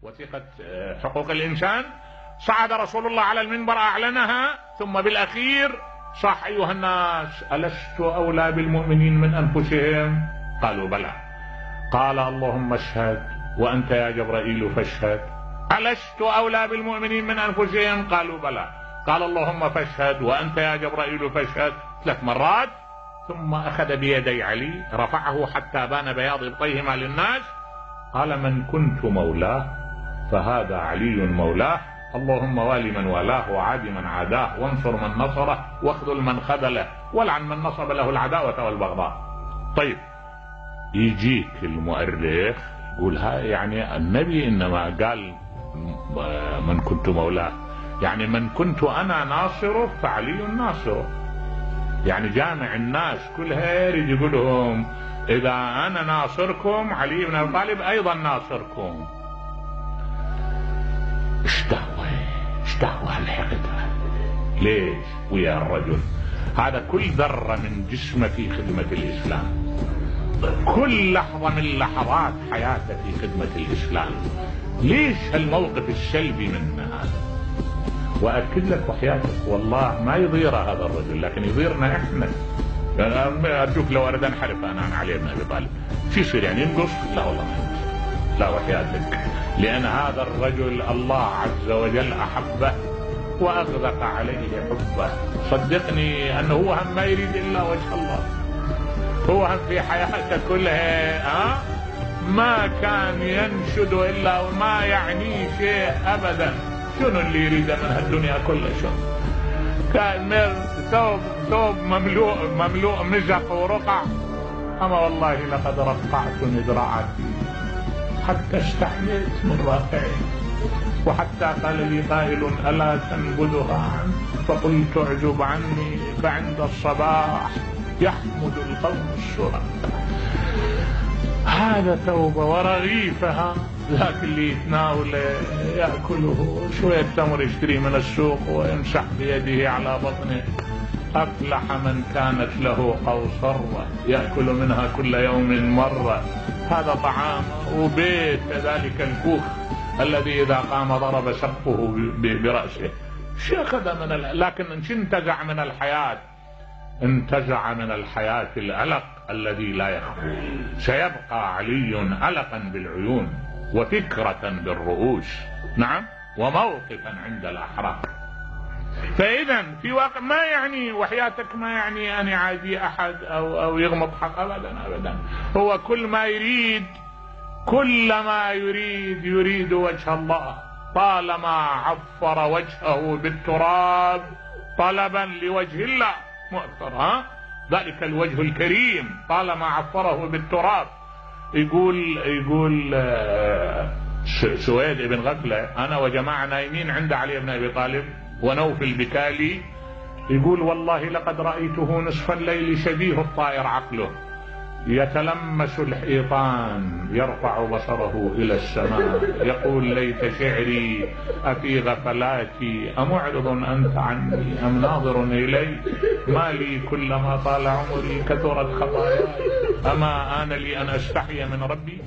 وثيقة حقوق الإنسان، صعد رسول الله على المنبر أعلنها، ثم بالأخير صاح: أيها الناس، ألست أولى بالمؤمنين من أنفسهم؟ قالوا بلى. قال: اللهم اشهد، وأنت يا جبرائيل فاشهد. ألست أولى بالمؤمنين من أنفسهم؟ قالوا بلى. قال: اللهم فاشهد، وأنت يا جبرائيل فاشهد 3 مرات. ثم أخذ بيدي علي رفعه حتى بان بياض إبطيهما للناس، قال: من كنت مولاه فهذا علي مولاه، اللهم والي من والاه وعاد من عاداه، وانصر من نصره واخذل من خذله، والعن من نصب له العداوة والبغضاء. طيب، يجيك المؤرخ يقول يعني النبي إنما قال من كنت مولاه، يعني من كنت أنا ناصره فعلي ناصره، يعني جامع الناس كلها يريد يقولهم إذا أنا ناصركم علي بن أبي طالب أيضا ناصركم. اشتهوى الحقد. ليش؟ ويا الرجل هذا كل ذرة من جسمه في خدمة الإسلام، كل لحظة من لحظات حياته في خدمة الإسلام. ليش هالموقف السلبي من هذا؟ وأكد لك وحياتك والله ما يضير هذا الرجل، لكن يضيرنا إحنا. أرجوك لو أريد أنحرف أنا عن علي بن أبي طالب شو يصير؟ يعني ينقص؟ لا والله ما ينقص، لا وحياتك، لأن هذا الرجل الله عز وجل أحبه وأغدق عليه حبه. صدقني أنه هو هم ما يريد إلا وجه الله، هو هم في حياته كلها ما كان ينشد إلا وما يعني شيء أبدا. شنو اللي يريده من هالدنيا كلها؟ شنو كان ثوب مملوء مزق ورقع. أما والله لقد رقعت مدرعتي حتى استحييت من رافعي، وحتى قال لي قائل: ألا تنبذها عني؟ فقلت: اعجب عني، فعند الصباح يحمد القوم السرى. هذا توبة ورغيفها، ذاك اللي يتناوله يأكله شوية تمر يشتري من السوق ويمسح بيده على بطنه. أفلح من كانت له قوصرة يأكل منها كل يوم مرة. هذا طعام وبيت ذلك الكوخ الذي إذا قام ضرب سقفه برأسه. شيخ من لكن انتزع من الحياة، انتزع من الحياة الألق الذي لا يخفو. سيبقى علي ألقا بالعيون وفكرة بالرؤوس، نعم، وموقفا عند الأحرار. فإذا في واقع ما يعني وحياتك ما يعني أن يعادي أحد أو يغمض حق، أبدا. هو كل ما يريد يريد وجه الله، طالما عفر وجهه بالتراب طلبا لوجه الله مؤثر. ذلك الوجه الكريم طالما عفره بالتراب. يقول سويد بن غفلة: أنا وجماعة نايمين عند علي بن أبي طالب ونوفل بكالي، يقول: والله لقد رأيته نصف الليل شبيه الطائر عقله، يتلمس الحيطان، يرفع بصره إلى السماء، يقول: ليت شعري أفي غفلاتي، أمعرض أنت عني أم ناظر إلي؟ ما لي كلما طال عمري كثرت خطاياي، أما آن لي أن أستحي من ربي؟